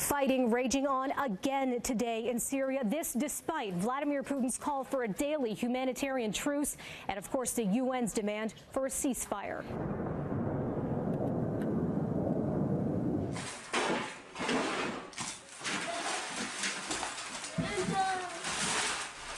Fighting raging on again today in Syria, this despite Vladimir Putin's call for a daily humanitarian truce and, of course, the UN's demand for a ceasefire.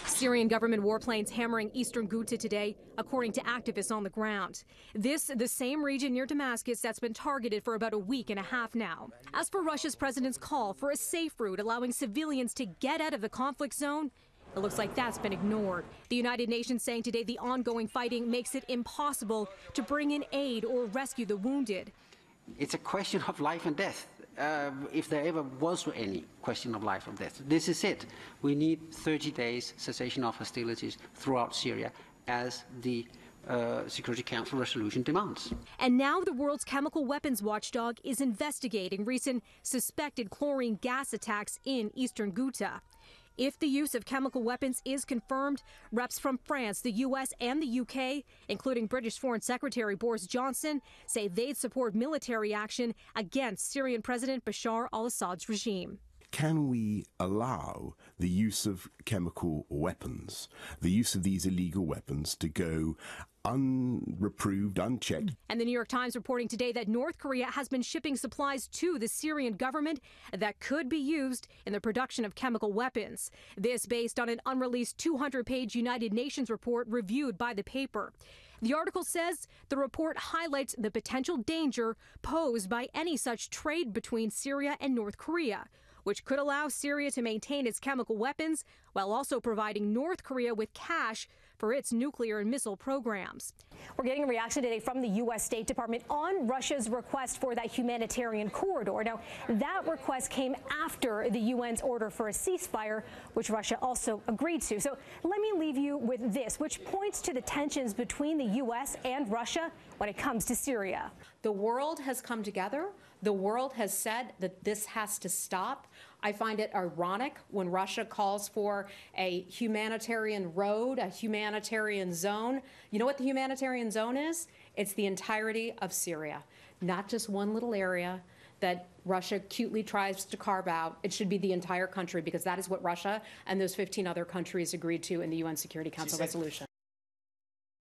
Syrian government warplanes hammering eastern Ghouta today, according to activists on the ground. This, the same region near Damascus that's been targeted for about a week and a half now. As for Russia's president's call for a safe route allowing civilians to get out of the conflict zone, it looks like that's been ignored. The United Nations saying today the ongoing fighting makes it impossible to bring in aid or rescue the wounded. It's a question of life and death. If there ever was any question of life or death. This is it. We need 30 days cessation of hostilities throughout Syria as the Security Council resolution demands. And now the world's chemical weapons watchdog is investigating recent suspected chlorine gas attacks in eastern Ghouta. If the use of chemical weapons is confirmed, reps from France, the U.S. and the U.K., including British Foreign Secretary Boris Johnson, say they'd support military action against Syrian President Bashar al-Assad's regime. Can we allow the use of chemical weapons, the use of these illegal weapons, to go unreproved, unchecked? And the New York Times reporting today that North Korea has been shipping supplies to the Syrian government that could be used in the production of chemical weapons. This based on an unreleased 200-page United Nations report reviewed by the paper. The article says the report highlights the potential danger posed by any such trade between Syria and North Korea, which could allow Syria to maintain its chemical weapons while also providing North Korea with cash for its nuclear and missile programs. We're getting a reaction today from the U.S. State Department on Russia's request for that humanitarian corridor. Now, that request came after the UN's order for a ceasefire, which Russia also agreed to. So let me leave you with this, which points to the tensions between the U.S. and Russia when it comes to Syria. The world has come together. The world has said that this has to stop. I find it ironic when Russia calls for a humanitarian road, a humanitarian zone. You know what the humanitarian zone is? It's the entirety of Syria, not just one little area that Russia cutely tries to carve out. It should be the entire country, because that is what Russia and those 15 other countries agreed to in the UN Security Council resolution.